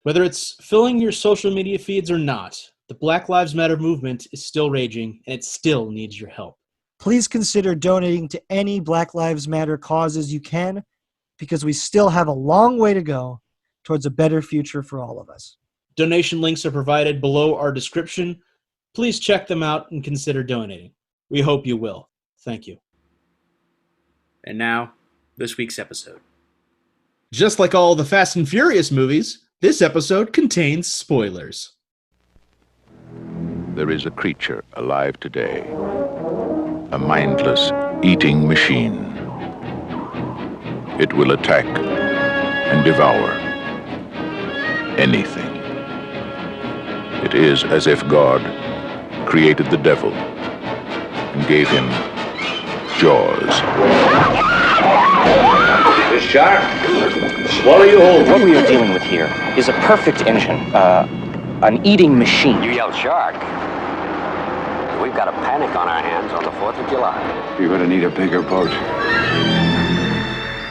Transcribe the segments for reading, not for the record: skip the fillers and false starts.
Whether it's filling your social media feeds or not, the Black Lives Matter movement is still raging, and it still needs your help. Please consider donating to any Black Lives Matter causes you can, because we still have a long way to go towards a better future for all of us. Donation links are provided below our description. Please check them out and consider donating. We hope you will. Thank you. And now, this week's episode. Just like all the Fast and Furious movies, this episode contains spoilers. There is a creature alive today, a mindless eating machine. It will attack and devour anything. It is as if God created the devil and gave him jaws. This shark, swallow you whole. What we are dealing with here is a perfect engine, an eating machine. You yelled shark. We've got a panic on our hands on the 4th of July. You're going to need a bigger boat.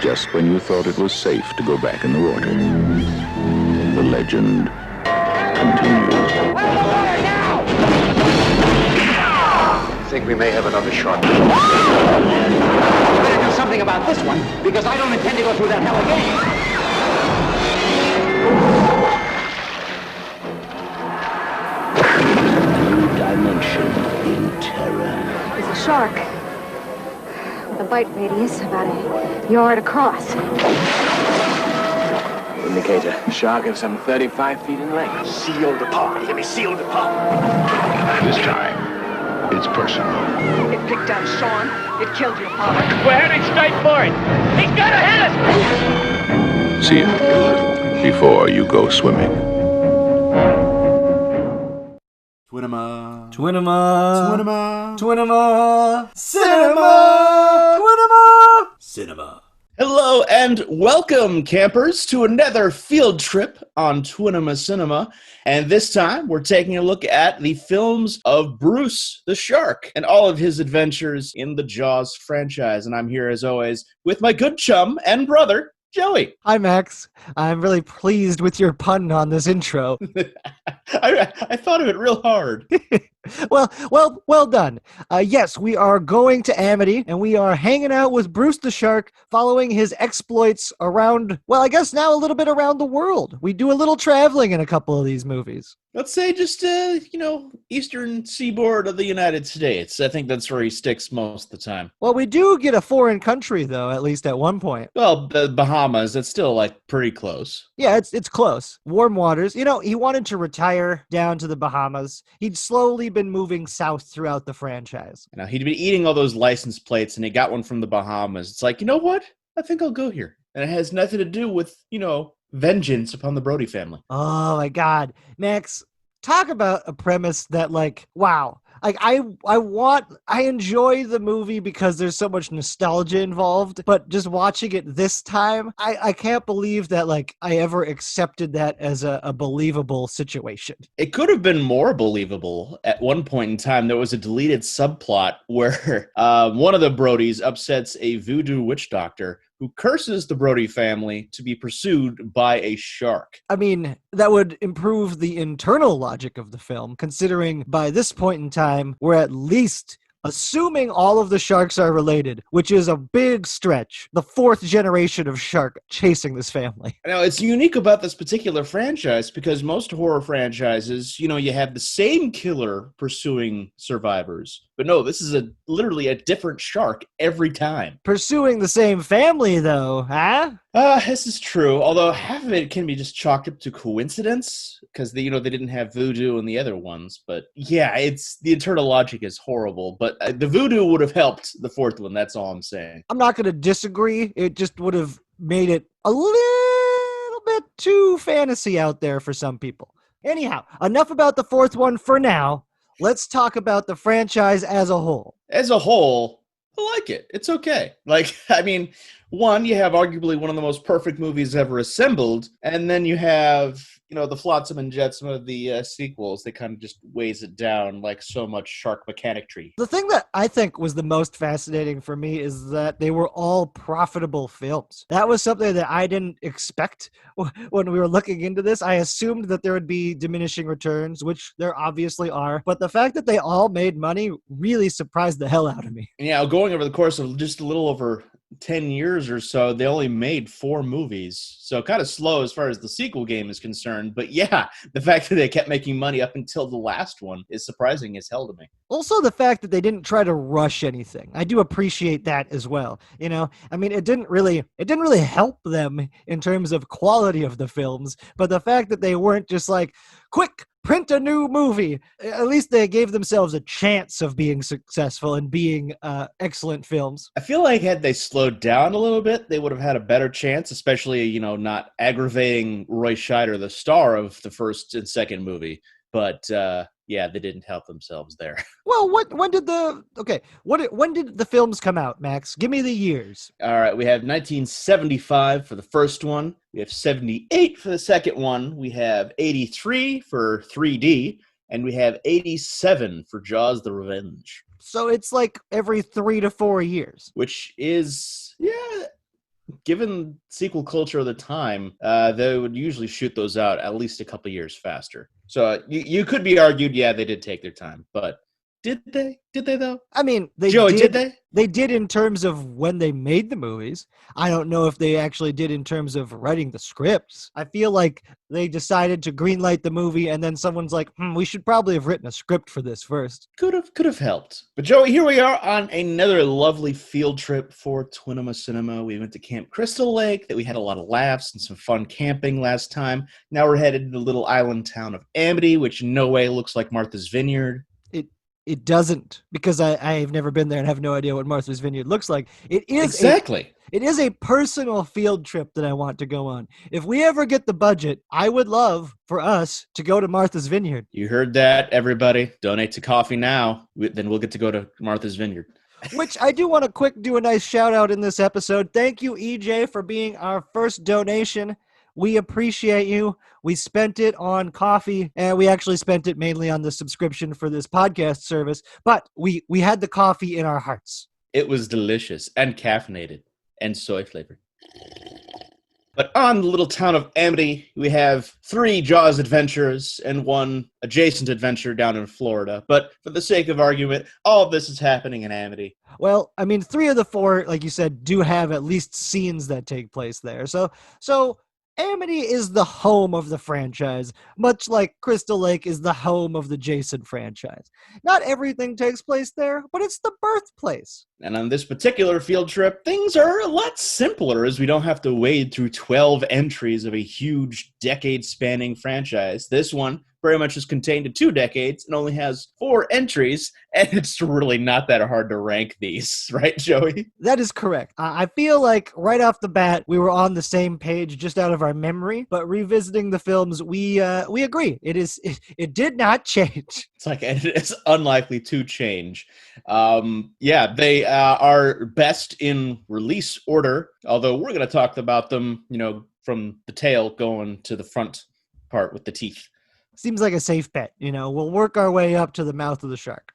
Just when you thought it was safe to go back in the water, the legend continues. I think we may have another shark. You better do something about this one, because I don't intend to go through that hell again. New dimension in terror. It's a shark with a bite radius about a yard across. Indicator, shark of some 35 feet in length. Sealed apart. Let me sealed apart. This time, it's personal. It picked on Sean. It killed your father. We're heading straight for it. He's gonna hit us! See it before you go swimming. Twinema. Cinema. Hello and welcome, campers, to another field trip on Twinema Cinema. And this time, we're taking a look at the films of Bruce the Shark and all of his adventures in the Jaws franchise. And I'm here, as always, with my good chum and brother, Joey. Hi, Max. I'm really pleased with your pun on this intro. I thought of it real hard. Well done. Yes, we are going to Amity, and we are hanging out with Bruce the Shark, following his exploits around, well, I guess now a little bit around the world. We do a little traveling in a couple of these movies. Let's say just, eastern seaboard of the United States. I think that's where he sticks most of the time. Well, we do get a foreign country, though, at least at one point. Well, the Bahamas, that's still, pretty close. Yeah, it's close. Warm waters. He wanted to retire down to the Bahamas. He'd slowly been moving south throughout the franchise. He'd been eating all those license plates, and he got one from the Bahamas. It's like, you know what? I think I'll go here. And it has nothing to do with, vengeance upon the Brody family. Oh, my God. Max, talk about a premise that, wow. I enjoy the movie because there's so much nostalgia involved, but just watching it this time, I can't believe that, I ever accepted that as a believable situation. It could have been more believable. At one point in time, there was a deleted subplot where one of the Brodys upsets a voodoo witch doctor who curses the Brody family to be pursued by a shark. I mean, that would improve the internal logic of the film, considering by this point in time, we're at least assuming all of the sharks are related, which is a big stretch. The 4th generation of shark chasing this family. Now, it's unique about this particular franchise because most horror franchises, you have the same killer pursuing survivors. But no, this is literally a different shark every time. Pursuing the same family, though, huh? This is true, although half of it can be just chalked up to coincidence, because they didn't have voodoo in the other ones. But yeah, the internal logic is horrible, but the voodoo would have helped the 4th one, that's all I'm saying. I'm not going to disagree. It just would have made it a little bit too fantasy out there for some people. Anyhow, enough about the 4th one for now. Let's talk about the franchise as a whole. As a whole, I like it. It's okay. One, you have arguably one of the most perfect movies ever assembled, and then you have, the flotsam and jetsam of the sequels, they kind of just weighs it down like so much shark mechanicry. The thing that I think was the most fascinating for me is that they were all profitable films. That was something that I didn't expect when we were looking into this. I assumed that there would be diminishing returns, which there obviously are, but the fact that they all made money really surprised the hell out of me. Yeah, going over the course of just a little over 10 years or so, they only made 4 movies. So kind of slow as far as the sequel game is concerned. But yeah, the fact that they kept making money up until the last one is surprising as hell to me. Also, the fact that they didn't try to rush anything. I do appreciate that as well. I mean, it didn't really help them in terms of quality of the films, but the fact that they weren't just like, quick, print a new movie. At least they gave themselves a chance of being successful and being excellent films. I feel like had they slowed down a little bit, they would have had a better chance, especially, not aggravating Roy Scheider, the star of the first and second movie. But yeah, they didn't help themselves there. Well, when did the films come out, Max? Give me the years. All right, we have 1975 for the first one. We have 78 for the second one. We have 83 for 3D. And we have 87 for Jaws the Revenge. So it's like every 3 to 4 years. Which is, given sequel culture of the time, they would usually shoot those out at least a couple years faster. So you could be argued, they did take their time, but did they? Did they though? I mean, Joey, did they? They did in terms of when they made the movies. I don't know if they actually did in terms of writing the scripts. I feel like they decided to greenlight the movie, and then someone's like, we should probably have written a script for this first. Could have helped. But Joey, here we are on another lovely field trip for Twinema Cinema. We went to Camp Crystal Lake. That we had a lot of laughs and some fun camping last time. Now we're headed to the little island town of Amity, which in no way looks like Martha's Vineyard. It doesn't, because I've never been there and have no idea what Martha's Vineyard looks like. It is exactly. It is a personal field trip that I want to go on. If we ever get the budget, I would love for us to go to Martha's Vineyard. You heard that, everybody. Donate to coffee now. Then we'll get to go to Martha's Vineyard. Which I do want to do a nice shout out in this episode. Thank you, EJ, for being our first donation. We appreciate you. We spent it on coffee, and we actually spent it mainly on the subscription for this podcast service, but we had the coffee in our hearts. It was delicious and caffeinated and soy flavored. But on the little town of Amity, we have 3 Jaws adventures and 1 adjacent adventure down in Florida. But for the sake of argument, all of this is happening in Amity. Well, I mean, 3 of the 4, like you said, do have at least scenes that take place there. So Amity is the home of the franchise, much like Crystal Lake is the home of the Jason franchise. Not everything takes place there, but it's the birthplace. And on this particular field trip, things are a lot simpler as we don't have to wade through 12 entries of a huge decade-spanning franchise. This one very much is contained to 2 decades and only has 4 entries, and it's really not that hard to rank these, right, Joey? That is correct. I feel like right off the bat, we were on the same page just out of our memory, but revisiting the films, we agree. It did not change. It's like it's unlikely to change. They are best in release order, although we're going to talk about them, from the tail going to the front part with the teeth. Seems like a safe bet. We'll work our way up to the mouth of the shark.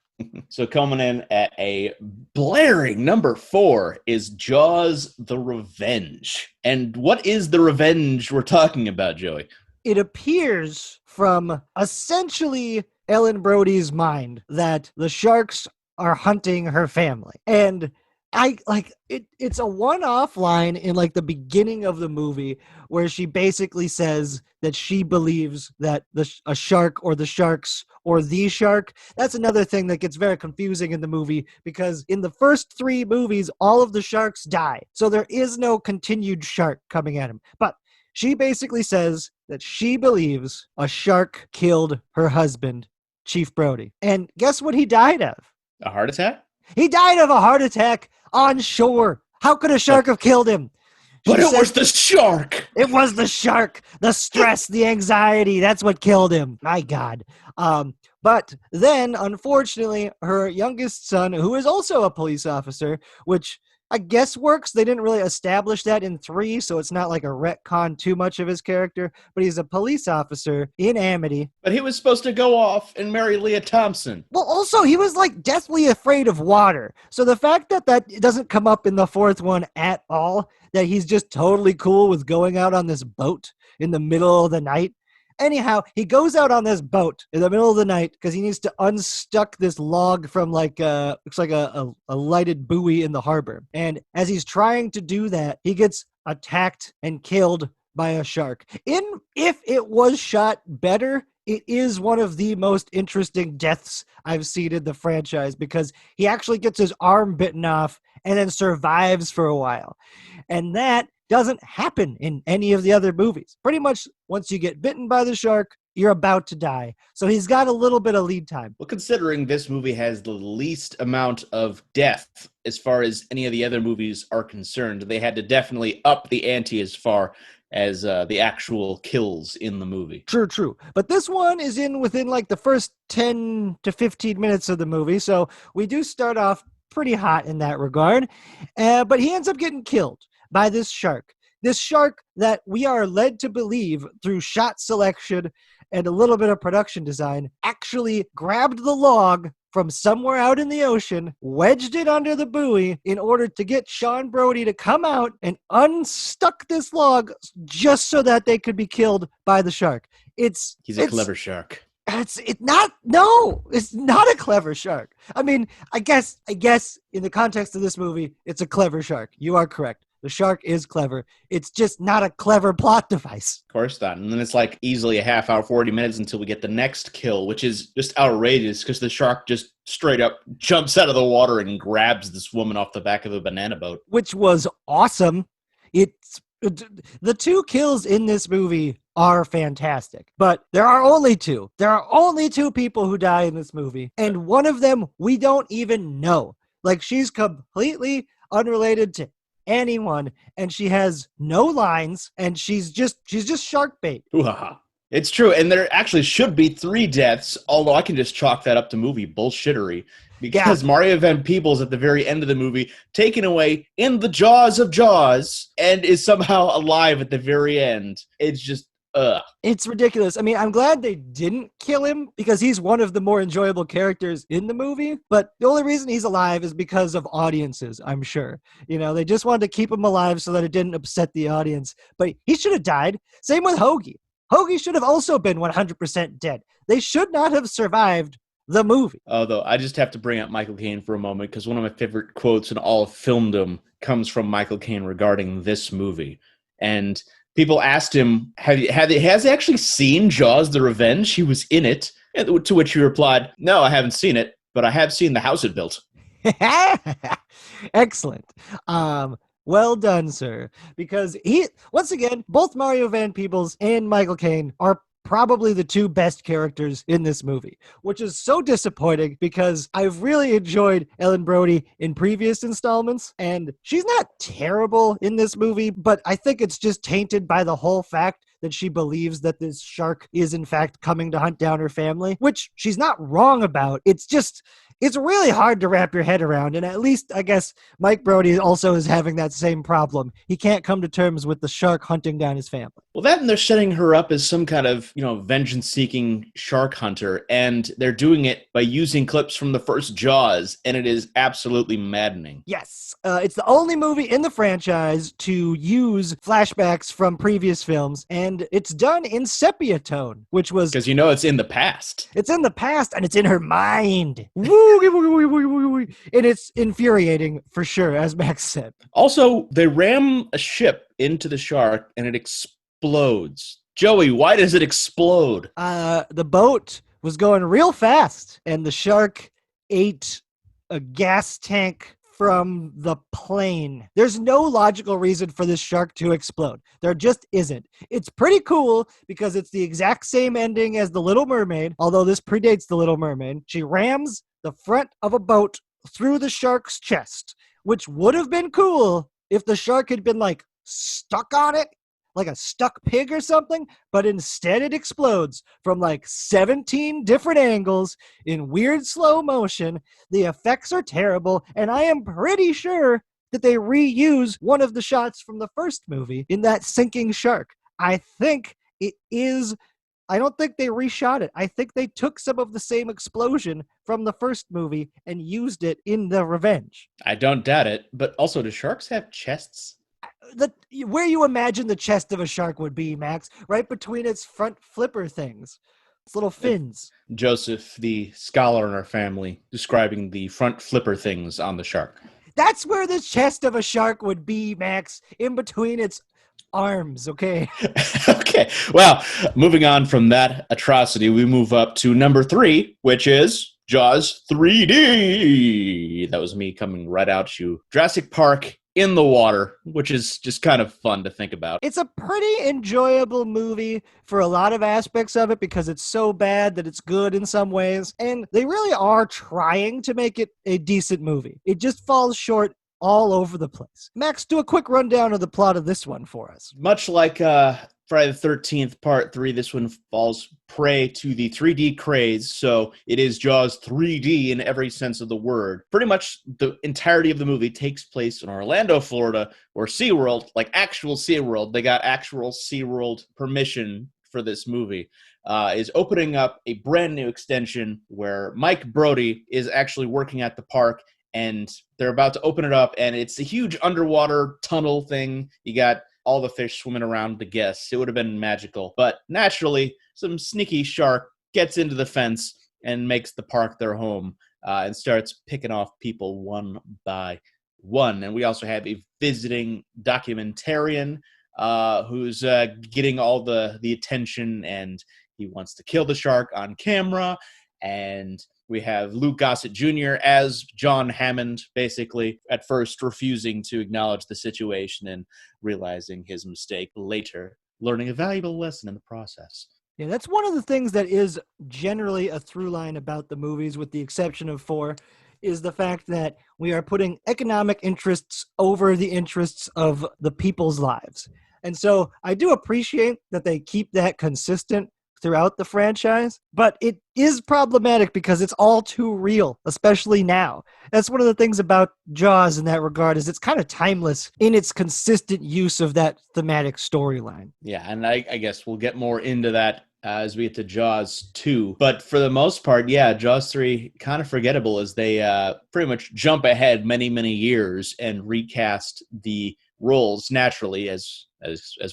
So coming in at a blaring number 4 is Jaws the Revenge. And what is the revenge we're talking about, Joey? It appears from essentially Ellen Brody's mind that the sharks are hunting her family. And it's a one-off line in like the beginning of the movie where she basically says that she believes that a shark or the sharks or the shark. That's another thing that gets very confusing in the movie, because in the first 3 movies, all of the sharks die. So there is no continued shark coming at him. But she basically says that she believes a shark killed her husband, Chief Brody. And guess what he died of? A heart attack? He died of a heart attack on shore. How could a shark have killed him? But it was the shark. It was the shark. The stress, the anxiety, that's what killed him. My God. But then, unfortunately, her youngest son, who is also a police officer, which I guess works. They didn't really establish that in 3, so it's not like a retcon too much of his character, but he's a police officer in Amity. But he was supposed to go off and marry Leah Thompson. Well, also, he was like deathly afraid of water. So the fact that that doesn't come up in the 4th one at all, that he's just totally cool with going out on this boat in the middle of the night. Anyhow, he goes out on this boat in the middle of the night because he needs to unstuck this log from looks like a lighted buoy in the harbor. And as he's trying to do that, he gets attacked and killed by a shark. If it was shot better, it is one of the most interesting deaths I've seen in the franchise because he actually gets his arm bitten off and then survives for a while. And that doesn't happen in any of the other movies. Pretty much once you get bitten by the shark, you're about to die. So he's got a little bit of lead time. Well, considering this movie has the least amount of death as far as any of the other movies are concerned, they had to definitely up the ante as far as the actual kills in the movie. True. But this one is within like the first 10 to 15 minutes of the movie. So we do start off pretty hot in that regard. But he ends up getting killed by this shark. This shark that we are led to believe through shot selection and a little bit of production design actually grabbed the log from somewhere out in the ocean, wedged it under the buoy in order to get Sean Brody to come out and unstuck this log just so that they could be killed by the shark. He's a clever shark. It's not a clever shark. I mean, I guess in the context of this movie, it's a clever shark. You are correct. The shark is clever. It's just not a clever plot device. Of course not. And then it's like easily a half hour, 40 minutes until we get the next kill, which is just outrageous because the shark just straight up jumps out of the water and grabs this woman off the back of a banana boat. Which was awesome. The 2 kills in this movie are fantastic, but there are only 2. There are only 2 people who die in this movie, and one of them we don't even know. Like, she's completely unrelated to anyone, and she has no lines, and she's just shark bait. Ooh-ha-ha. It's true, and there actually should be 3 deaths, although I can just chalk that up to movie bullshittery, because Mario Van Peebles at the very end of the movie taken away in the jaws of Jaws and is somehow alive at the very end. It's just It's ridiculous. I mean, I'm glad they didn't kill him because he's one of the more enjoyable characters in the movie. But the only reason he's alive is because of audiences, I'm sure. You know, they just wanted to keep him alive so that it didn't upset the audience. But he should have died. Same with Hoagie. Hoagie should have also been 100% dead. They should not have survived the movie. Although I just have to bring up Michael Caine for a moment because one of my favorite quotes in all of filmdom comes from Michael Caine regarding this movie. And people asked him, has he actually seen Jaws the Revenge? He was in it. And to which he replied, no, I haven't seen it, but I have seen the house it built. Excellent. Well done, sir. Because once again, both Mario Van Peebles and Michael Caine are probably the 2 best characters in this movie, which is so disappointing because I've really enjoyed Ellen Brody in previous installments, and she's not terrible in this movie, but I think it's just tainted by the whole fact that she believes that this shark is in fact coming to hunt down her family, which she's not wrong about. It's really hard to wrap your head around, and at least, I guess, Mike Brody also is having that same problem. He can't come to terms with the shark hunting down his family. Well, that and they're setting her up as some kind of, vengeance-seeking shark hunter, and they're doing it by using clips from the first Jaws, and it is absolutely maddening. Yes. It's the only movie in the franchise to use flashbacks from previous films, and it's done in sepia tone, which was... Because it's in the past. It's in the past, and it's in her mind. Woo! And it's infuriating for sure, as Max said. Also, they ram a ship into the shark and it explodes. Joey, why does it explode? The boat was going real fast and the shark ate a gas tank from the plane. There's no logical reason for this shark to explode. There just isn't. It's pretty cool because it's the exact same ending as The Little Mermaid, although this predates The Little Mermaid. She rams the front of a boat through the shark's chest, which would have been cool if the shark had been stuck on it, like a stuck pig or something, but instead it explodes from 17 different angles in weird slow motion. The effects are terrible, and I am pretty sure that they reuse one of the shots from the first movie in that sinking shark. I think it is... I don't think they reshot it. I think they took some of the same explosion from the first movie and used it in The Revenge. I don't doubt it, but also, do sharks have chests? Where you imagine the chest of a shark would be, Max, right between its front flipper things. Its little fins. Joseph, the scholar in our family, describing the front flipper things on the shark. That's where the chest of a shark would be, Max, in between its arms, okay? Okay, well, moving on from that atrocity, we move up to number 3, which is Jaws 3D. That was me coming right out to Jurassic Park in the water, which is just kind of fun to think about. It's a pretty enjoyable movie for a lot of aspects of it because it's so bad that it's good in some ways. And they really are trying to make it a decent movie. It just falls short all over the place. Max, do a quick rundown of the plot of this one for us. Much like Friday the 13th Part 3, this one falls prey to the 3D craze, so it is Jaws 3D in every sense of the word. Pretty much the entirety of the movie takes place in Orlando, Florida, where SeaWorld, like actual SeaWorld, they got actual SeaWorld permission for this movie, is opening up a brand new extension where Mike Brody is actually working at the park, and they're about to open it up, and it's a huge underwater tunnel thing. You got all the fish swimming around the guests. It would have been magical. But naturally, some sneaky shark gets into the fence and makes the park their home and starts picking off people one by one. And we also have a visiting documentarian who's getting all the attention, and he wants to kill the shark on camera. And we have Luke Gossett Jr. as John Hammond, basically, at first refusing to acknowledge the situation and realizing his mistake later, learning a valuable lesson in the process. Yeah, that's one of the things that is generally a through line about the movies, with the exception of 4, is the fact that we are putting economic interests over the interests of the people's lives. And so I do appreciate that they keep that consistent throughout the franchise, but it is problematic because it's all too real, especially now. That's one of the things about Jaws in that regard, is it's kind of timeless in its consistent use of that thematic storyline. Yeah, and I guess we'll get more into that as we get to Jaws 2. But for the most part, yeah, Jaws 3, kind of forgettable, as they pretty much jump ahead many, many years and recast the roles naturally, as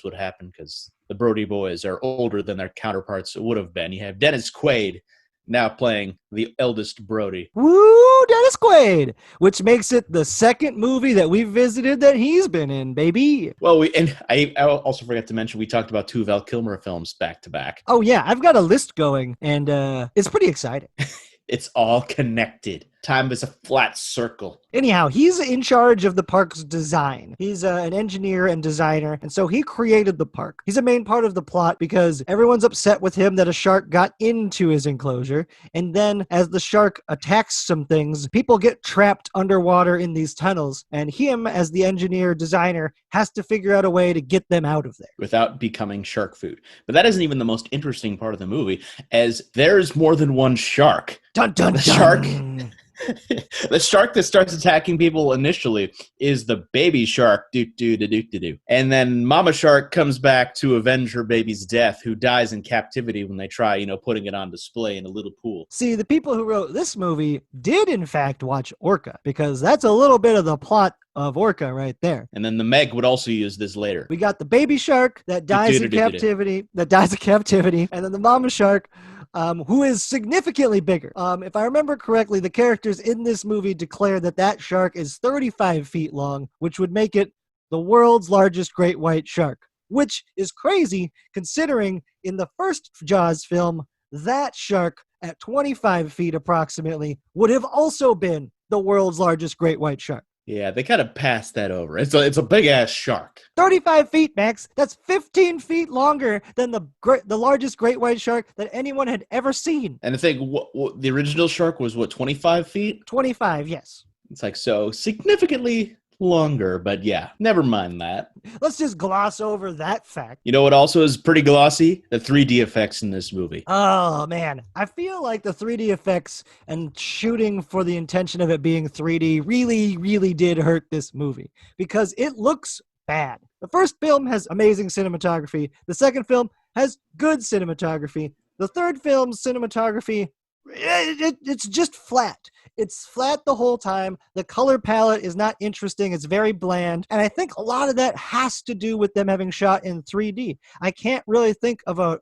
would happen, because the Brody boys are older than their counterparts would have been. You have Dennis Quaid now playing the eldest Brody. Woo, Dennis Quaid, which makes it the second movie that we've visited that he's been in, baby. Well, I also forgot to mention, we talked about 2 Val Kilmer films back to back. Oh yeah, I've got a list going, and it's pretty exciting. It's all connected. Time is a flat circle. Anyhow, he's in charge of the park's design. He's an engineer and designer, and so he created the park. He's a main part of the plot because everyone's upset with him that a shark got into his enclosure, and then as the shark attacks some things, people get trapped underwater in these tunnels, and him, as the engineer designer, has to figure out a way to get them out of there. Without becoming shark food. But that isn't even the most interesting part of the movie, as there's more than one shark. Dun, dun, the dun. Shark. The shark that starts attacking people initially is the baby shark, and then Mama Shark comes back to avenge her baby's death, who dies in captivity when they try, putting it on display in a little pool. See, the people who wrote this movie did in fact watch Orca, because that's a little bit of the plot of Orca right there. And then the Meg would also use this later. We got the baby shark that dies in captivity, and then the mama shark, who is significantly bigger. If I remember correctly, the characters in this movie declare that shark is 35 feet long, which would make it the world's largest great white shark, which is crazy considering in the first Jaws film, that shark at 25 feet approximately would have also been the world's largest great white shark. Yeah, they kind of passed that over. It's a big-ass shark. 35 feet, Max. That's 15 feet longer than the largest great white shark that anyone had ever seen. And I think the original shark was, 25 feet? 25, yes. It's like, so significantly longer, but yeah, never mind that. Let's just gloss over that fact. You know what also is pretty glossy? The 3D effects in this movie. Oh, man. I feel like the 3D effects and shooting for the intention of it being 3D really, really did hurt this movie because it looks bad. The first film has amazing cinematography. The second film has good cinematography. The third film's cinematography, it's just flat. It's flat the whole time. The color palette is not interesting. It's very bland. And I think a lot of that has to do with them having shot in 3D. I can't really think of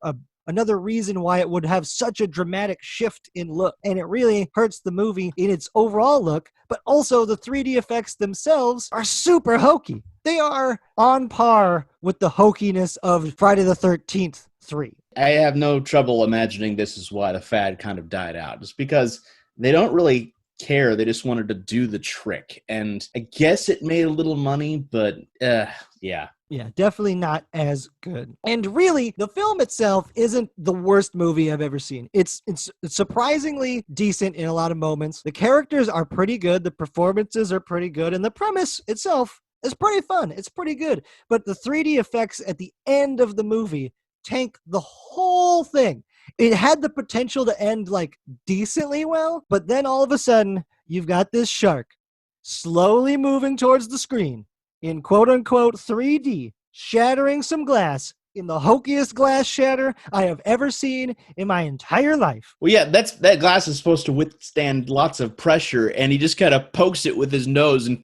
another reason why it would have such a dramatic shift in look. And it really hurts the movie in its overall look, but also the 3D effects themselves are super hokey. They are on par with the hokiness of Friday the 13th 3. I have no trouble imagining this is why the fad kind of died out. Just because they don't really care. They just wanted to do the trick. And I guess it made a little money, but yeah. Yeah, definitely not as good. And really, the film itself isn't the worst movie I've ever seen. It's surprisingly decent in a lot of moments. The characters are pretty good. The performances are pretty good. And the premise itself is pretty fun. It's pretty good. But the 3D effects at the end of the movie tank the whole thing. It had the potential to end like decently well, but then all of a sudden, you've got this shark slowly moving towards the screen in quote-unquote 3D, shattering some glass in the hokiest glass shatter I have ever seen in my entire life. Well, yeah, that glass is supposed to withstand lots of pressure, and he just kind of pokes it with his nose and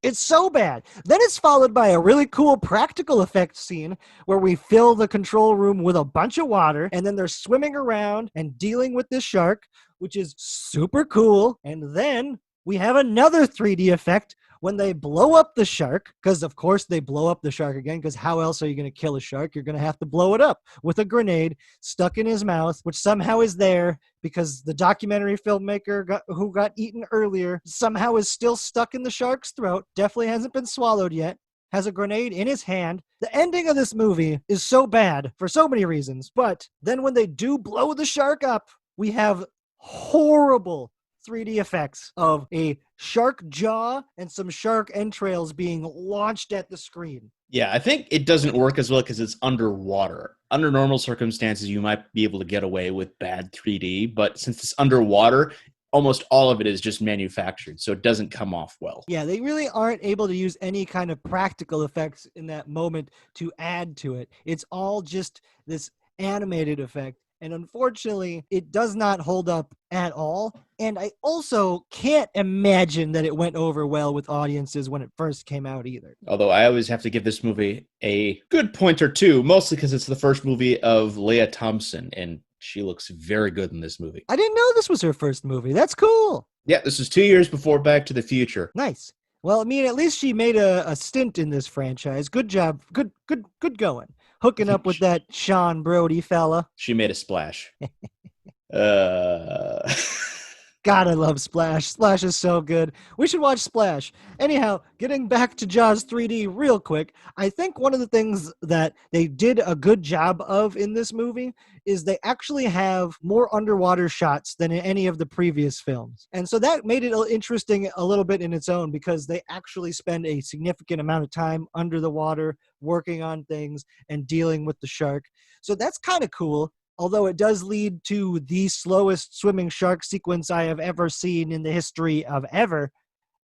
It's so bad. Then it's followed by a really cool practical effects scene where we fill the control room with a bunch of water, and then they're swimming around and dealing with this shark, which is super cool. And then we have another 3D effect when they blow up the shark, because of course they blow up the shark again, because how else are you going to kill a shark? You're going to have to blow it up with a grenade stuck in his mouth, which somehow is there because the documentary filmmaker who got eaten earlier somehow is still stuck in the shark's throat, definitely hasn't been swallowed yet, has a grenade in his hand. The ending of this movie is so bad for so many reasons, but then when they do blow the shark up, we have horrible 3D effects of a shark jaw and some shark entrails being launched at the screen. Yeah, I think it doesn't work as well because it's underwater. Under normal circumstances, you might be able to get away with bad 3D, but since it's underwater, almost all of it is just manufactured, so it doesn't come off well. Yeah, they really aren't able to use any kind of practical effects in that moment to add to it. It's all just this animated effect. And unfortunately, it does not hold up at all. And I also can't imagine that it went over well with audiences when it first came out either. Although I always have to give this movie a good point or two, mostly because it's the first movie of Leah Thompson, and she looks very good in this movie. I didn't know this was her first movie. That's cool. Yeah, this is 2 years before Back to the Future. Nice. Well, I mean, at least she made a stint in this franchise. Good job. Good going. Hooking up with that Sean Brody fella. She made a splash. God, I love Splash. Splash is so good. We should watch Splash. Anyhow, getting back to Jaws 3D real quick, I think one of the things that they did a good job of in this movie is they actually have more underwater shots than in any of the previous films. And so that made it interesting a little bit in its own because they actually spend a significant amount of time under the water working on things and dealing with the shark. So that's kind of cool. Although it does lead to the slowest swimming shark sequence I have ever seen in the history of ever,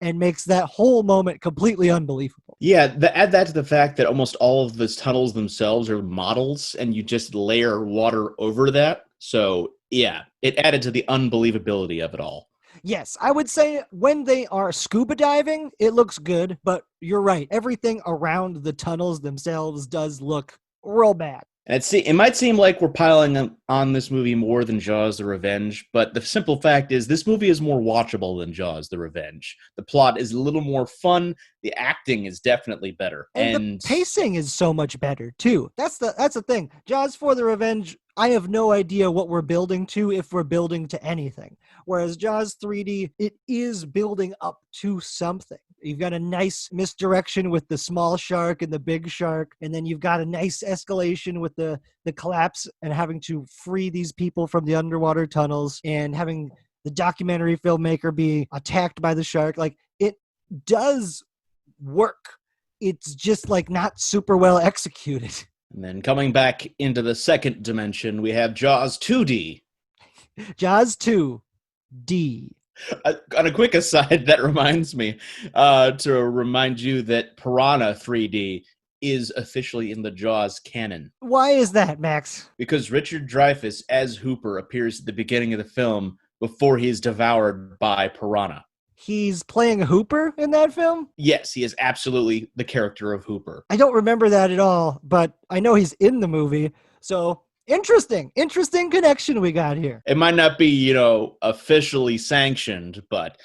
and makes that whole moment completely unbelievable. Yeah, add that to the fact that almost all of the tunnels themselves are models, and you just layer water over that. So, yeah, it added to the unbelievability of it all. Yes, I would say when they are scuba diving, it looks good, but you're right. Everything around the tunnels themselves does look real bad. And it might seem like we're piling on this movie more than Jaws the Revenge, but the simple fact is this movie is more watchable than Jaws the Revenge. The plot is a little more fun. The acting is definitely better. And the pacing is so much better, too. That's the thing. Jaws for the Revenge, I have no idea what we're building to if we're building to anything. Whereas Jaws 3D, it is building up to something. You've got a nice misdirection with the small shark and the big shark, and then you've got a nice escalation with the collapse and having to free these people from the underwater tunnels and having the documentary filmmaker be attacked by the shark. Like, it does work. It's just like not super well executed. And then coming back into the second dimension, we have Jaws 2D. Jaws 2D. On a quick aside, that reminds me to remind you that Piranha 3D is officially in the Jaws canon. Why is that, Max? Because Richard Dreyfuss as Hooper appears at the beginning of the film before he is devoured by Piranha. He's playing Hooper in that film? Yes, he is absolutely the character of Hooper. I don't remember that at all, but I know he's in the movie. So interesting connection we got here. It might not be, officially sanctioned, but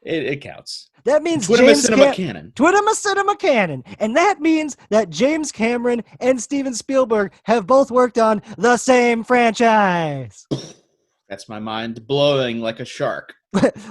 it counts. That means Twinema Cinema canon. Twinema Cinema canon. And that means that James Cameron and Steven Spielberg have both worked on the same franchise. That's my mind blowing like a shark.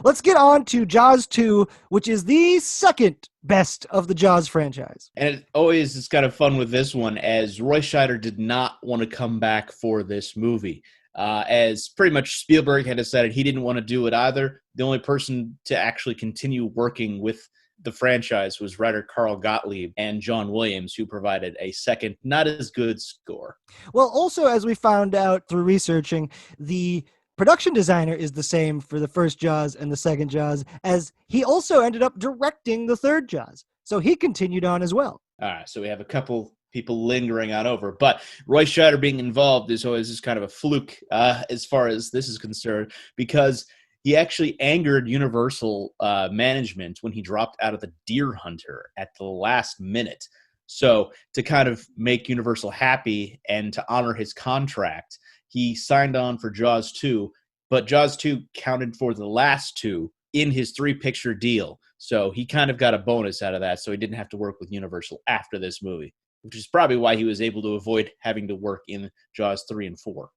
Let's get on to Jaws 2, which is the second best of the Jaws franchise. And it always is kind of fun with this one, as Roy Scheider did not want to come back for this movie. As pretty much Spielberg had decided he didn't want to do it either. The only person to actually continue working with the franchise was writer Carl Gottlieb and John Williams, who provided a second, not as good score. Well, also, as we found out through researching, the production designer is the same for the first Jaws and the second Jaws, as he also ended up directing the third Jaws. So he continued on as well. All right, so we have a couple people lingering on over, but Roy Scheider being involved is always just kind of a fluke as far as this is concerned, because he actually angered Universal management when he dropped out of the Deer Hunter at the last minute. So to kind of make Universal happy and to honor his contract, he signed on for Jaws 2, but Jaws 2 counted for the last two in his 3-picture deal. So he kind of got a bonus out of that, so he didn't have to work with Universal after this movie, which is probably why he was able to avoid having to work in Jaws 3 and 4.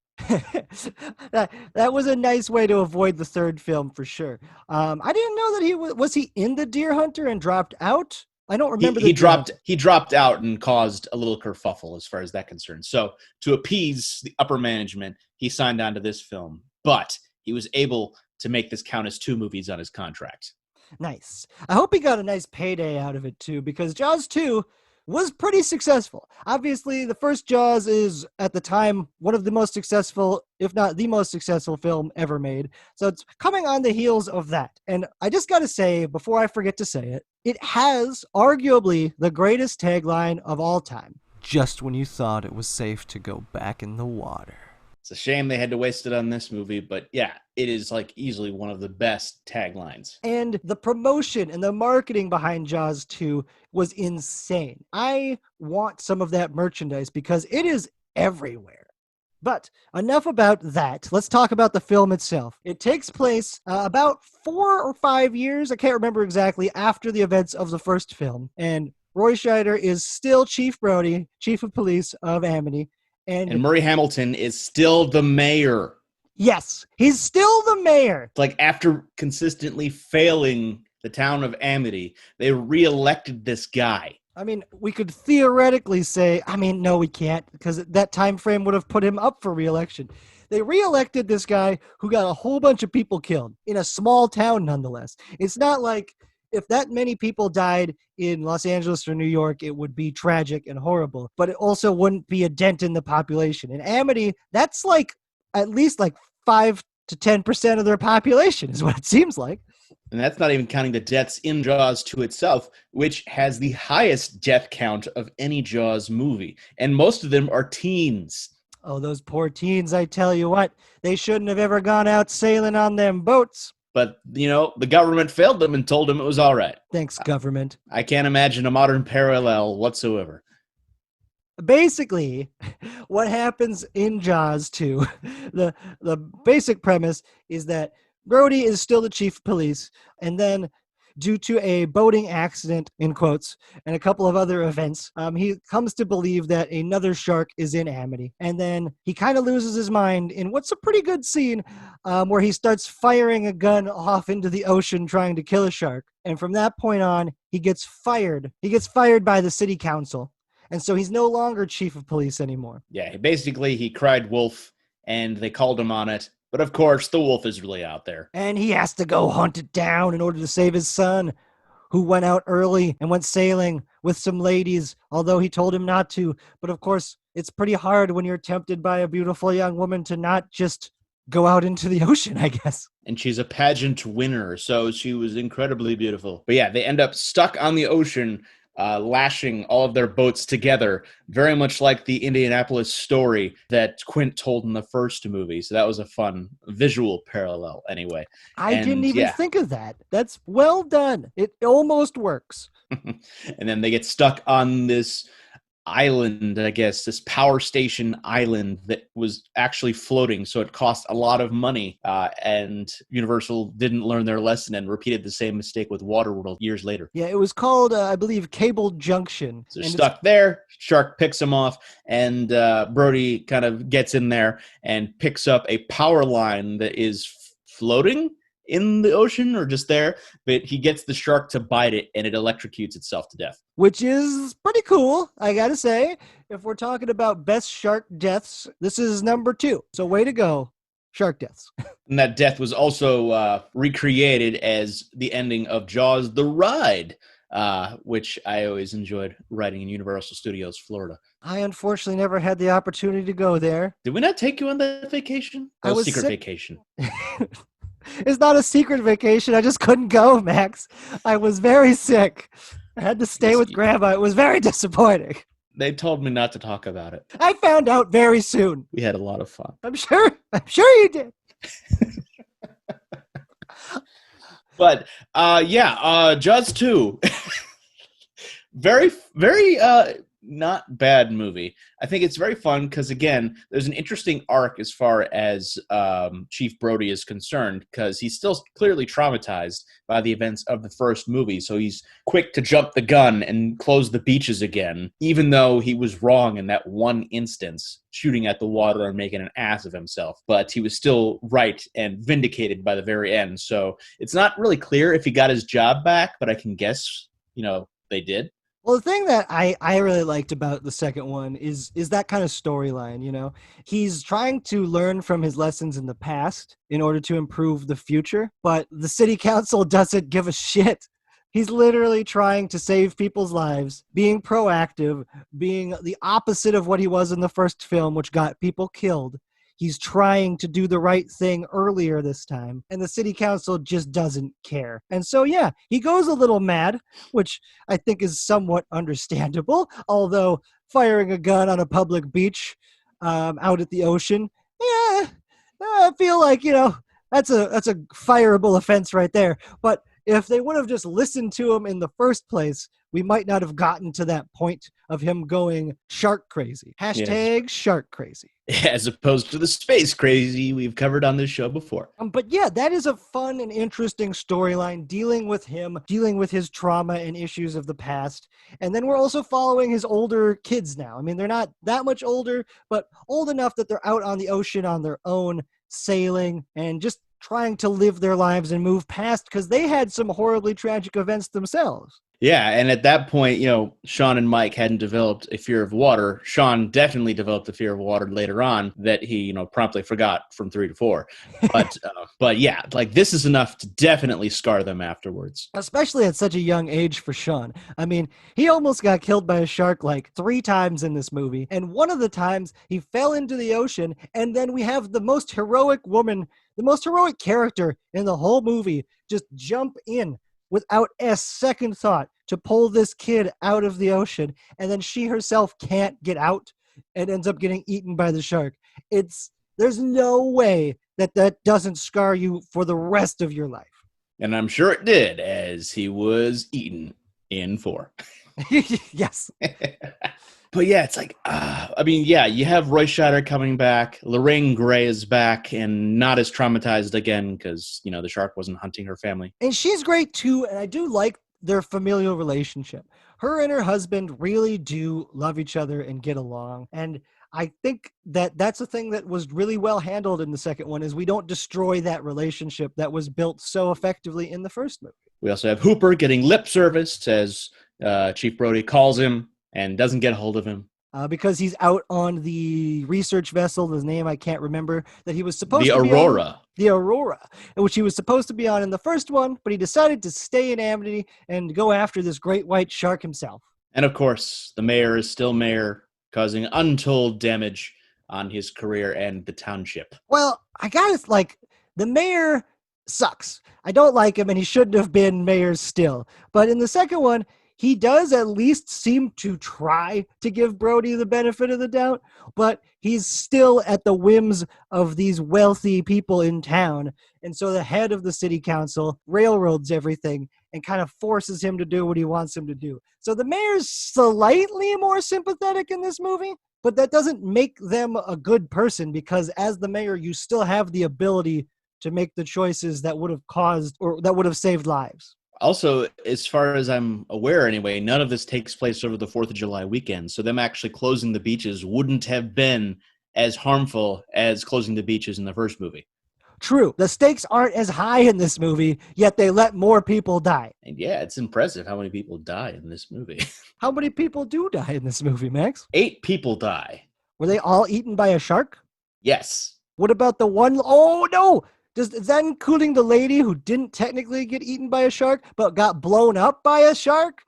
That was a nice way to avoid the third film for sure. I didn't know that was he in the Deer Hunter and dropped out? I don't remember. He dropped out and caused a little kerfuffle as far as that concerned. So to appease the upper management, he signed on to this film, but he was able to make this count as 2 movies on his contract. Nice. I hope he got a nice payday out of it too, because Jaws 2 was pretty successful. Obviously, the first Jaws is, at the time, one of the most successful, if not the most successful film ever made. So it's coming on the heels of that. And I just got to say, before I forget to say it, it has arguably the greatest tagline of all time. Just when you thought it was safe to go back in the water. It's a shame they had to waste it on this movie, but yeah, it is like easily one of the best taglines. And the promotion and the marketing behind Jaws 2 was insane. I want some of that merchandise because it is everywhere. But enough about that. Let's talk about the film itself. It takes place about 4 or 5 years, I can't remember exactly, after the events of the first film. And Roy Scheider is still Chief Brody, Chief of Police of Amity. And Murray Hamilton is still the mayor. Yes, he's still the mayor. It's like after consistently failing the town of Amity, they reelected this guy. I mean, we could theoretically say, no, we can't, because that time frame would have put him up for re-election. They re-elected this guy who got a whole bunch of people killed in a small town, nonetheless. It's not like if that many people died in Los Angeles or New York, it would be tragic and horrible, but it also wouldn't be a dent in the population. In Amity, that's like at least like 5 to 10% of their population is what it seems like. And that's not even counting the deaths in Jaws 2 itself, which has the highest death count of any Jaws movie. And most of them are teens. Oh, those poor teens, I tell you what. They shouldn't have ever gone out sailing on them boats. But, the government failed them and told them it was all right. Thanks, government. I can't imagine a modern parallel whatsoever. Basically, what happens in Jaws 2, the basic premise is that Brody is still the chief of police, and then due to a boating accident, in quotes, and a couple of other events, he comes to believe that another shark is in Amity. And then he kind of loses his mind in what's a pretty good scene where he starts firing a gun off into the ocean trying to kill a shark. And from that point on, he gets fired. He gets fired by the city council. And so he's no longer chief of police anymore. Yeah, basically he cried wolf, and they called him on it. But of course, the wolf is really out there. And he has to go hunt it down in order to save his son, who went out early and went sailing with some ladies, although he told him not to. But of course, it's pretty hard when you're tempted by a beautiful young woman to not just go out into the ocean, I guess. And she's a pageant winner, so she was incredibly beautiful. But yeah, they end up stuck on the ocean, lashing all of their boats together, very much like the Indianapolis story that Quint told in the first movie. So that was a fun visual parallel anyway. I didn't even think of that. That's well done. It almost works. And then they get stuck on this island, I guess, this power station island that was actually floating, so it cost a lot of money, and Universal didn't learn their lesson and repeated the same mistake with Waterworld years later. Yeah, it was called, I believe, Cable Junction. So they're stuck there, shark picks them off, and Brody kind of gets in there and picks up a power line that is floating in the ocean or just there, but he gets the shark to bite it and it electrocutes itself to death. Which is pretty cool, I gotta say. If we're talking about best shark deaths, this is number 2. So way to go, shark deaths. And that death was also recreated as the ending of Jaws the Ride, which I always enjoyed riding in Universal Studios, Florida. I unfortunately never had the opportunity to go there. Did we not take you on that vacation? I was secret sick. Vacation. It's not a secret vacation. I just couldn't go, Max. I was very sick. I had to stay with Grandma. It was very disappointing. They told me not to talk about it. I found out very soon. We had a lot of fun. I'm sure you did. But Jaws 2. Very, very not bad movie. I think it's very fun because, again, there's an interesting arc as far as Chief Brody is concerned, because he's still clearly traumatized by the events of the first movie. So he's quick to jump the gun and close the beaches again, even though he was wrong in that one instance, shooting at the water and making an ass of himself. But he was still right and vindicated by the very end. So it's not really clear if he got his job back, but I can guess, they did. Well, the thing that I really liked about the second one is that kind of storyline, He's trying to learn from his lessons in the past in order to improve the future, but the city council doesn't give a shit. He's literally trying to save people's lives, being proactive, being the opposite of what he was in the first film, which got people killed. He's trying to do the right thing earlier this time, and the city council just doesn't care. And so, yeah, he goes a little mad, which I think is somewhat understandable, although firing a gun on a public beach out at the ocean, yeah, I feel like, that's a fireable offense right there. But if they would have just listened to him in the first place, we might not have gotten to that point of him going shark crazy. Hashtag shark crazy. As opposed to the space crazy we've covered on this show before. But yeah, that is a fun and interesting storyline, dealing with him, dealing with his trauma and issues of the past. And then we're also following his older kids now. I mean, they're not that much older, but old enough that they're out on the ocean on their own, sailing, and just trying to live their lives and move past, because they had some horribly tragic events themselves. Yeah, and at that point, Sean and Mike hadn't developed a fear of water. Sean definitely developed a fear of water later on that he, promptly forgot from 3 to 4. But yeah, like this is enough to definitely scar them afterwards. Especially at such a young age for Sean. I mean, he almost got killed by a shark like 3 times in this movie. And one of the times he fell into the ocean, and then we have the most heroic woman, the most heroic character in the whole movie just jump in without a second thought to pull this kid out of the ocean, and then she herself can't get out and ends up getting eaten by the shark. There's no way that doesn't scar you for the rest of your life. And I'm sure it did, as he was eaten in 4. Yes. But yeah, it's like, you have Roy Scheider coming back. Lorraine Gray is back and not as traumatized again because, the shark wasn't hunting her family. And she's great too, and I do like their familial relationship. Her and her husband really do love each other and get along. And I think that's a thing that was really well handled in the second one, is we don't destroy that relationship that was built so effectively in the first movie. We also have Hooper getting lip serviced as Chief Brody calls him and doesn't get a hold of him. because he's out on the research vessel, the name I can't remember, that he was supposed The to be on. Aurora. The Aurora, which he was supposed to be on in the first one, but he decided to stay in Amity and go after this great white shark himself. And of course, the mayor is still mayor, causing untold damage on his career and the township. Well, I gotta, the mayor sucks. I don't like him, and he shouldn't have been mayor still. But in the second one, he does at least seem to try to give Brody the benefit of the doubt, but he's still at the whims of these wealthy people in town. And so the head of the city council railroads everything and kind of forces him to do what he wants him to do. So the mayor's slightly more sympathetic in this movie, but that doesn't make them a good person, because as the mayor, you still have the ability to make the choices that would have caused or that would have saved lives. Also, as far as I'm aware anyway, none of this takes place over the 4th of July weekend. So them actually closing the beaches wouldn't have been as harmful as closing the beaches in the first movie. True. The stakes aren't as high in this movie, yet they let more people die. And yeah, it's impressive how many people die in this movie. How many people do die in this movie, Max? 8 people die. Were they all eaten by a shark? Yes. What about the one? Oh, no! Is that including the lady who didn't technically get eaten by a shark, but got blown up by a shark?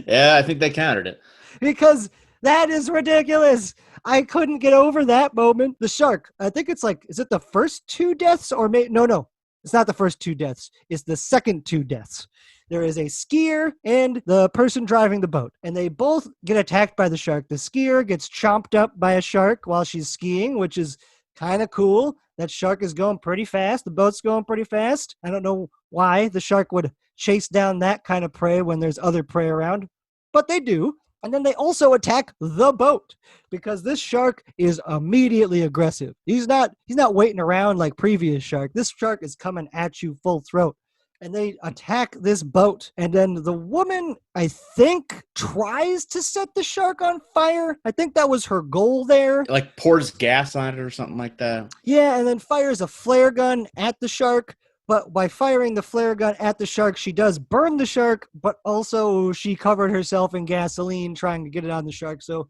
Yeah, I think they counted it. Because that is ridiculous. I couldn't get over that moment. The shark, I think it's is it the first 2 deaths or no. It's not the first 2 deaths. It's the second 2 deaths. There is a skier and the person driving the boat, and they both get attacked by the shark. The skier gets chomped up by a shark while she's skiing, which is kind of cool. That shark is going pretty fast. The boat's going pretty fast. I don't know why the shark would chase down that kind of prey when there's other prey around, but they do. And then they also attack the boat because this shark is immediately aggressive. He's not waiting around like previous shark. This shark is coming at you full throat. And they attack this boat. And then the woman, I think, tries to set the shark on fire. I think that was her goal there. Like pours gas on it or something like that. Yeah, and then fires a flare gun at the shark. But by firing the flare gun at the shark, she does burn the shark, but also she covered herself in gasoline trying to get it on the shark. So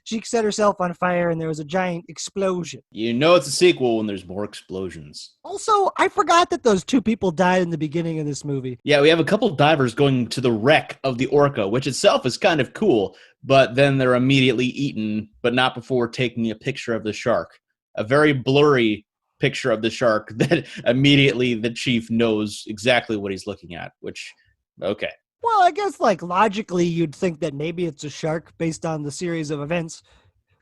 she set herself on fire, and there was a giant explosion. You know it's a sequel when there's more explosions. Also, I forgot that those 2 people died in the beginning of this movie. Yeah, we have a couple divers going to the wreck of the Orca, which itself is kind of cool, but then they're immediately eaten, but not before taking a picture of the shark. A very blurry picture of the shark that immediately the chief knows exactly what he's looking at, which, okay. Well, I guess logically you'd think that maybe it's a shark based on the series of events,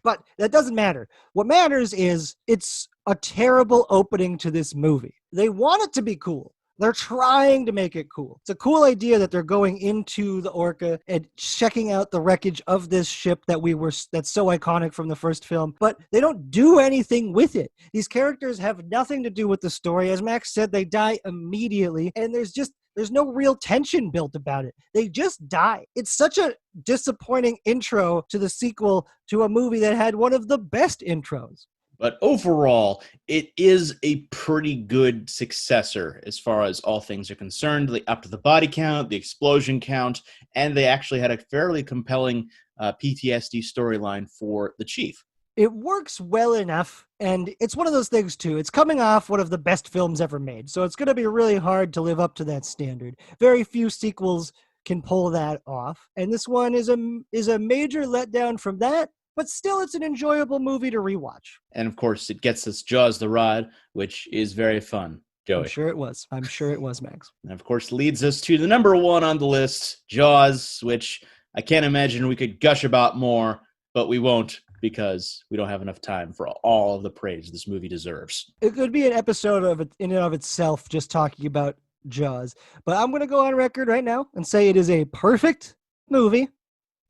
but that doesn't matter. What matters is it's a terrible opening to this movie. They want it to be cool. They're trying to make it cool. It's a cool idea that they're going into the Orca and checking out the wreckage of this ship that's so iconic from the first film, but they don't do anything with it. These characters have nothing to do with the story. As Max said, they die immediately, and there's no real tension built about it. They just die. It's such a disappointing intro to the sequel to a movie that had one of the best intros. But overall, it is a pretty good successor as far as all things are concerned. They upped the body count, the explosion count, and they actually had a fairly compelling PTSD storyline for the chief. It works well enough, and it's one of those things, too. It's coming off one of the best films ever made, so it's going to be really hard to live up to that standard. Very few sequels can pull that off, and this one is a major letdown from that, but still it's an enjoyable movie to rewatch. And, of course, it gets us Jaws the Ride, which is very fun. Joey. I'm sure it was, Max. And, of course, leads us to the number 1 on the list, Jaws, which I can't imagine we could gush about more, but we won't, because we don't have enough time for all of the praise this movie deserves. It could be an episode of it in and of itself just talking about Jaws. But I'm going to go on record right now and say it is a perfect movie,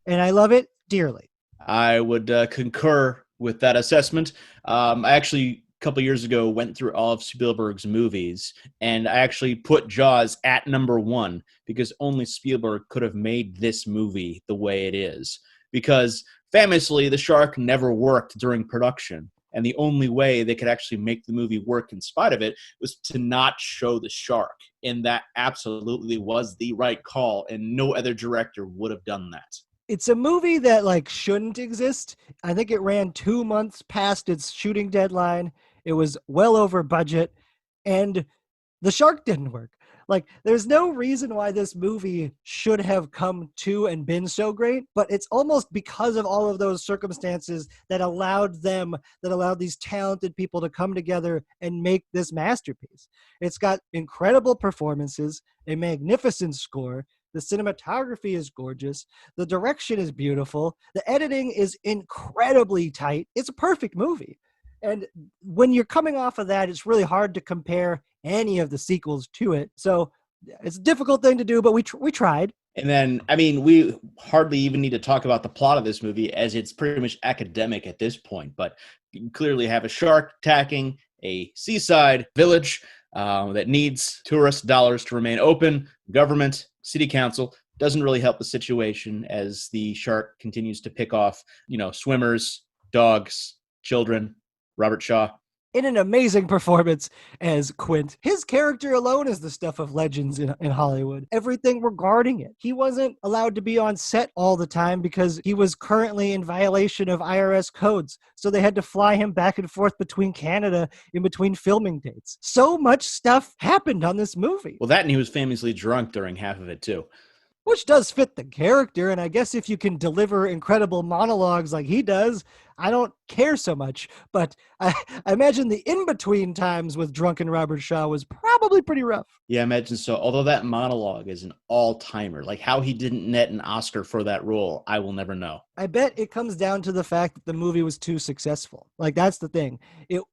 and I love it dearly. I would concur with that assessment. I actually, a couple years ago, went through all of Spielberg's movies, and I actually put Jaws at number 1 because only Spielberg could have made this movie the way it is. Because famously, the shark never worked during production. And the only way they could actually make the movie work in spite of it was to not show the shark. And that absolutely was the right call. And no other director would have done that. It's a movie that like shouldn't exist. I think it ran 2 months past its shooting deadline. It was well over budget, and the shark didn't work. Like, there's no reason why this movie should have come to and been so great, but it's almost because of all of those circumstances that allowed these talented people to come together and make this masterpiece. It's got incredible performances, a magnificent score. The cinematography is gorgeous. The direction is beautiful. The editing is incredibly tight. It's a perfect movie. And when you're coming off of that, it's really hard to compare any of the sequels to it. So it's a difficult thing to do, but we tried. And then, I mean, we hardly even need to talk about the plot of this movie, as it's pretty much academic at this point. But you clearly have a shark attacking a seaside village that needs tourist dollars to remain open. Government, city council doesn't really help the situation as the shark continues to pick off, swimmers, dogs, children. Robert Shaw. In an amazing performance as Quint. His character alone is the stuff of legends in Hollywood. Everything regarding it. He wasn't allowed to be on set all the time because he was currently in violation of IRS codes. So they had to fly him back and forth between Canada in between filming dates. So much stuff happened on this movie. Well, that and he was famously drunk during half of it too. Which does fit the character, and I guess if you can deliver incredible monologues like he does, I don't care so much. But I imagine the in-between times with drunken Robert Shaw was probably pretty rough. Yeah, I imagine so. Although that monologue is an all-timer. Like, how he didn't net an Oscar for that role, I will never know. I bet it comes down to the fact that the movie was too successful. Like, that's the thing. In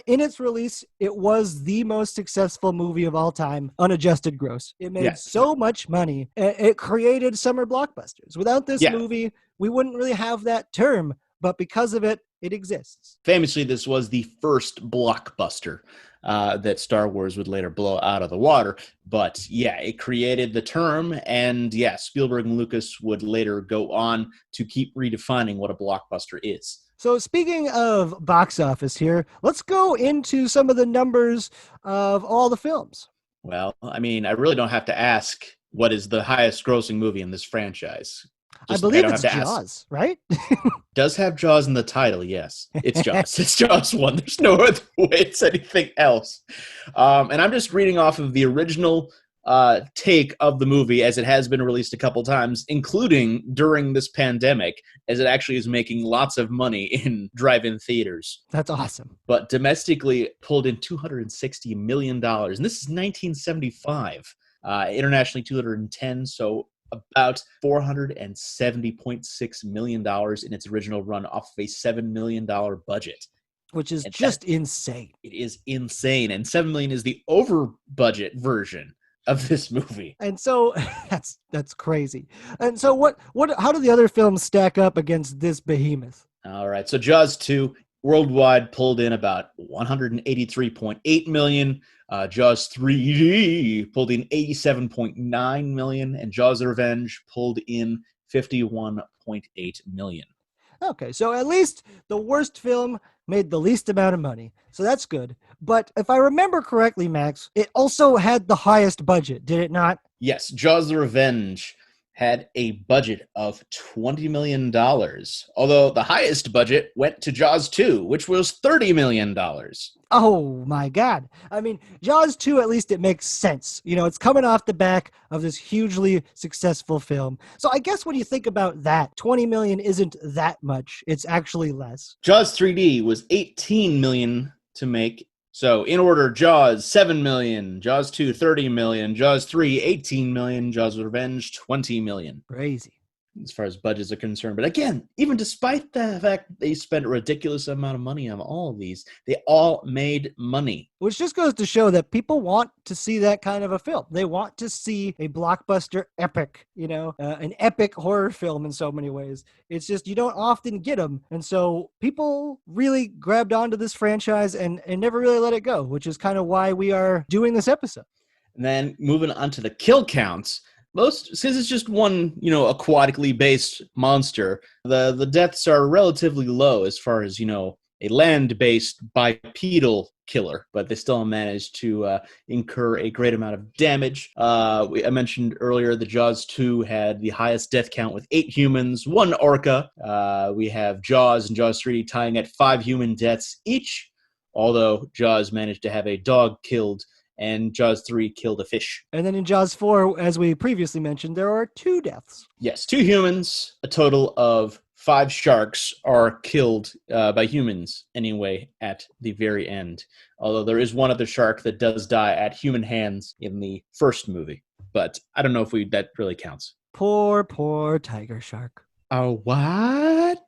its release, it was the most successful movie of all time, unadjusted gross. It made so much money. It created summer blockbusters. Without this movie, we wouldn't really have that term. But because of it, it exists. Famously, this was the first blockbuster that Star Wars would later blow out of the water. But yeah, it created the term. And yeah, Spielberg and Lucas would later go on to keep redefining what a blockbuster is. So speaking of box office here, let's go into some of the numbers of all the films. Well, I mean, I really don't have to ask what is the highest grossing movie in this franchise. I believe it's Jaws, right? Does have Jaws in the title, yes. It's Jaws. It's Jaws 1. There's no other way it's anything else. And I'm just reading off of the original take of the movie as it has been released a couple times, including during this pandemic, as it actually is making lots of money in drive-in theaters. That's awesome. But domestically pulled in $260 million. And this is 1975. Internationally, 210. So about $470.6 million in its original run off of a $7 million budget. Which is just insane. It is insane. And $7 million is the over-budget version of this movie. And so that's crazy. And so how do the other films stack up against this behemoth? All right. So Jaws 2 worldwide pulled in about $183.8 million. Jaws 3D pulled in $87.9 million, and Jaws the Revenge pulled in $51.8 million. Okay, so at least the worst film made the least amount of money. So that's good. But if I remember correctly, Max, it also had the highest budget, did it not? Yes, Jaws the Revenge had a budget of $20 million, although the highest budget went to Jaws 2, which was $30 million. Oh, my God. I mean, Jaws 2, at least it makes sense. It's coming off the back of this hugely successful film. So I guess when you think about that, $20 million isn't that much. It's actually less. Jaws 3D was $18 million to make. So in order, Jaws, $7 million, Jaws 2, $30 million, Jaws 3, $18 million, Jaws Revenge, $20 million. Crazy. As far as budgets are concerned. But again, even despite the fact they spent a ridiculous amount of money on all of these, they all made money. Which just goes to show that people want to see that kind of a film. They want to see a blockbuster epic, an epic horror film in so many ways. It's just you don't often get them. And so people really grabbed onto this franchise and never really let it go, which is kind of why we are doing this episode. And then moving on to the kill counts. Since it's just one, aquatically based monster, the deaths are relatively low as far as, a land-based bipedal killer, but they still managed to incur a great amount of damage. I mentioned earlier the Jaws 2 had the highest death count with 8 humans, 1 orca. We have Jaws and Jaws 3 tying at 5 human deaths each, although Jaws managed to have a dog killed and Jaws 3 killed a fish. And then in Jaws 4, as we previously mentioned, there are 2 deaths. Yes, 2 humans, a total of 5 sharks are killed by humans anyway at the very end. Although there is one other shark that does die at human hands in the first movie. But I don't know if that really counts. Poor tiger shark. Oh, what?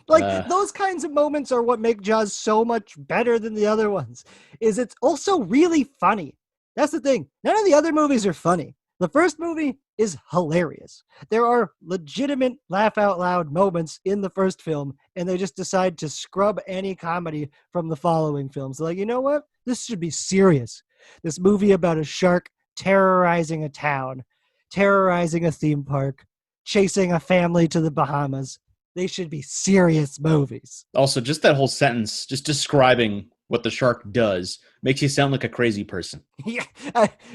Those kinds of moments are what make Jaws so much better than the other ones. Is it's also really funny. That's the thing. None of the other movies are funny. The first movie is hilarious. There are legitimate laugh out loud moments in the first film, and they just decide to scrub any comedy from the following films. They're like, you know what? This should be serious. This movie about a shark terrorizing a town, terrorizing a theme park, chasing a family to the Bahamas. They should be serious movies. Also, just that whole sentence, just describing what the shark does, makes you sound like a crazy person. Yeah,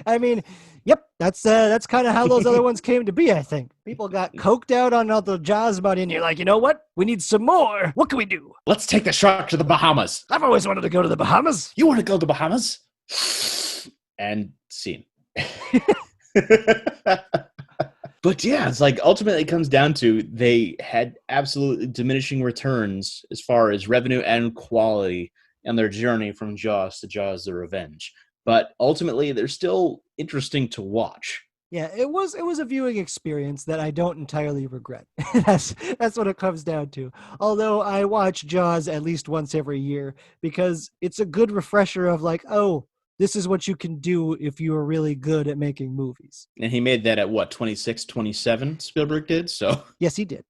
I mean, yep, that's kind of how those other ones came to be, I think. People got coked out on all the Jaws money, and you're like, you know what? We need some more. What can we do? Let's take the shark to the Bahamas. I've always wanted to go to the Bahamas. You want to go to the Bahamas? And scene. But yeah, it's like ultimately it comes down to they had absolutely diminishing returns as far as revenue and quality on their journey from Jaws to Jaws: The Revenge. But ultimately, they're still interesting to watch. Yeah, it was a viewing experience that I don't entirely regret. That's what it comes down to. Although I watch Jaws at least once every year because it's a good refresher of like, oh, this is what you can do if you are really good at making movies. And he made that at what, 26, 27, Spielberg did? So yes, he did.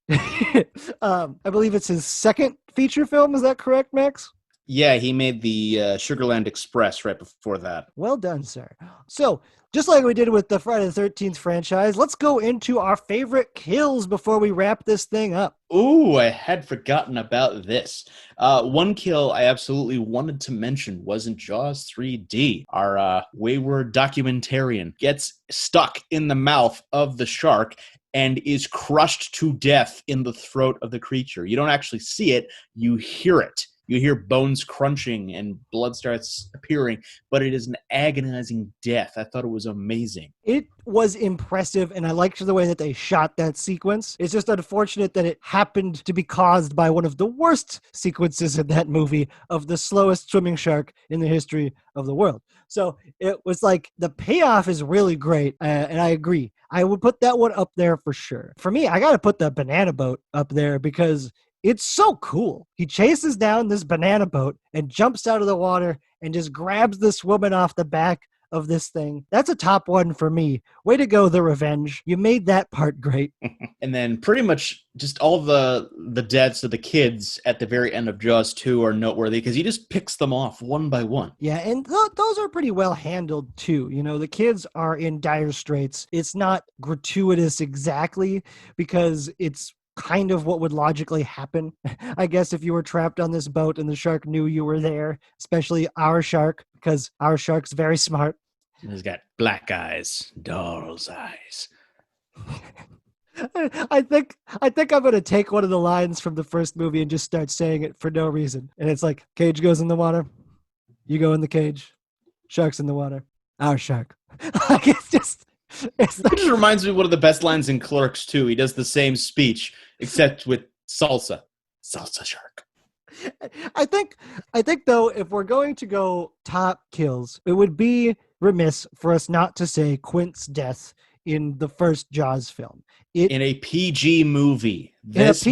I believe it's his second feature film. Is that correct, Max? Yeah, he made the Sugarland Express right before that. Well done, sir. So, just like we did with the Friday the 13th franchise, let's go into our favorite kills before we wrap this thing up. Ooh, I had forgotten about this. One kill I absolutely wanted to mention was in Jaws 3D. Our wayward documentarian gets stuck in the mouth of the shark and is crushed to death in the throat of the creature. You don't actually see it, you hear it. You hear bones crunching and blood starts appearing, but it is an agonizing death. I thought it was amazing. It was impressive, and I liked the way that they shot that sequence. It's just unfortunate that it happened to be caused by one of the worst sequences in that movie of the slowest swimming shark in the history of the world. So it was like the payoff is really great, and I agree. I would put that one up there for sure. For me, I got to put the banana boat up there because it's so cool. He chases down this banana boat and jumps out of the water and just grabs this woman off the back of this thing. That's a top one for me. Way to go, The Revenge. You made that part great. And then pretty much just all the deaths of the kids at the very end of Jaws 2 are noteworthy because he just picks them off one by one. Yeah, and those are pretty well handled too. You know, the kids are in dire straits. It's not gratuitous exactly because it's kind of what would logically happen, I guess, if you were trapped on this boat and the shark knew you were there, especially our shark, because our shark's very smart. He's got black eyes, doll's eyes. I think I'm going to take one of the lines from the first movie and just start saying it for no reason. And it's like, cage goes in the water, you go in the cage, shark's in the water, our shark. Like, it's just... It just reminds me of one of the best lines in Clerks 2. He does the same speech, except with salsa. Salsa shark. I think though, if we're going to go top kills, it would be remiss for us not to say Quint's death in the first Jaws film. In a PG movie. This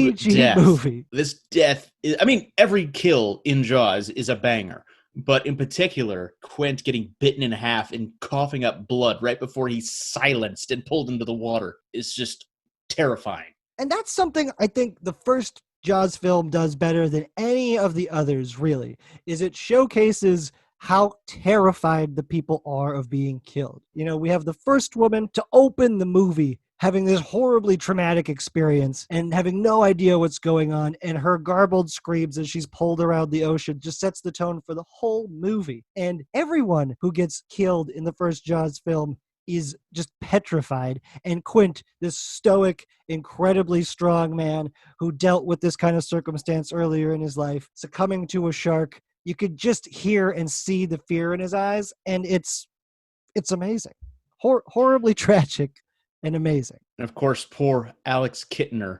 death is, I mean, every kill in Jaws is a banger. But in particular, Quint getting bitten in half and coughing up blood right before he's silenced and pulled into the water is just terrifying. And that's something I think the first Jaws film does better than any of the others, really, is it showcases how terrified the people are of being killed. You know, we have the first woman to open the movie having this horribly traumatic experience and having no idea what's going on, and her garbled screams as she's pulled around the ocean just sets the tone for the whole movie. And everyone who gets killed in the first Jaws film is just petrified. And Quint, this stoic, incredibly strong man who dealt with this kind of circumstance earlier in his life, succumbing to a shark, you could just hear and see the fear in his eyes, and it's amazing. Horribly tragic and amazing. And of course, poor Alex Kittner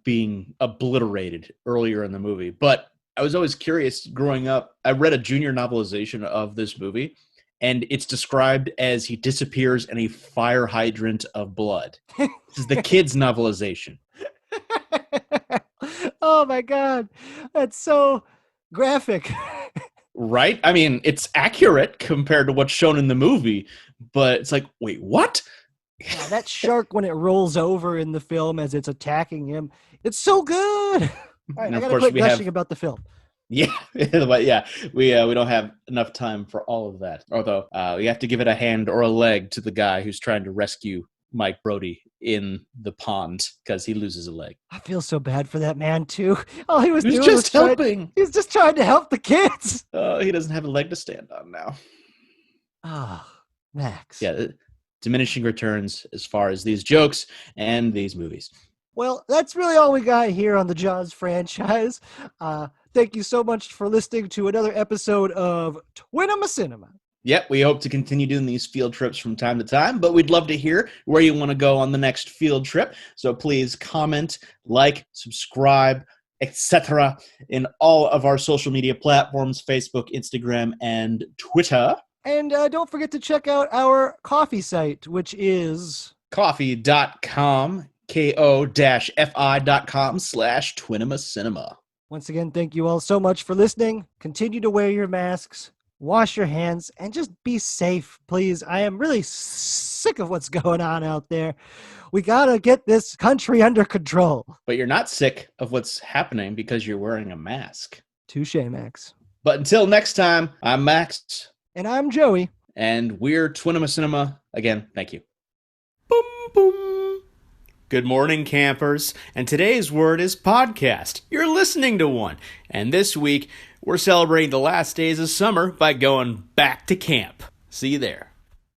being obliterated earlier in the movie. But I was always curious growing up. I read a junior novelization of this movie, and it's described as he disappears in a fire hydrant of blood. This is the kids' novelization. Oh my God. That's so graphic. Right? I mean, it's accurate compared to what's shown in the movie, but it's like, wait, what? Yeah, that shark, when it rolls over in the film as it's attacking him, it's so good. All right, I gotta quit gushing about the film. Yeah, but yeah, we don't have enough time for all of that. Although we have to give it a hand or a leg to the guy who's trying to rescue Mike Brody in the pond because he loses a leg. I feel so bad for that man too. All he was He's doing just was helping. He's just trying to help the kids. He doesn't have a leg to stand on now. Ah, Max. Yeah, diminishing returns as far as these jokes and these movies. Well, that's really all we got here on the Jaws franchise. Thank you so much for listening to another episode of Twinema Cinema. Yep, we hope to continue doing these field trips from time to time, but we'd love to hear where you want to go on the next field trip. So please comment, like, subscribe, etc. in all of our social media platforms, Facebook, Instagram, and Twitter. And don't forget to check out our coffee site, which is coffee.com, ko-fi.com/Twinema. Once again, thank you all so much for listening. Continue to wear your masks, wash your hands, and just be safe, please. I am really sick of what's going on out there. We gotta get this country under control. But you're not sick of what's happening because you're wearing a mask. Touche, Max. But until next time, I'm Max. And I'm Joey. And we're Twinema Cinema. Again, thank you. Boom, boom. Good morning, campers. And today's word is podcast. You're listening to one. And this week, we're celebrating the last days of summer by going back to camp. See you there.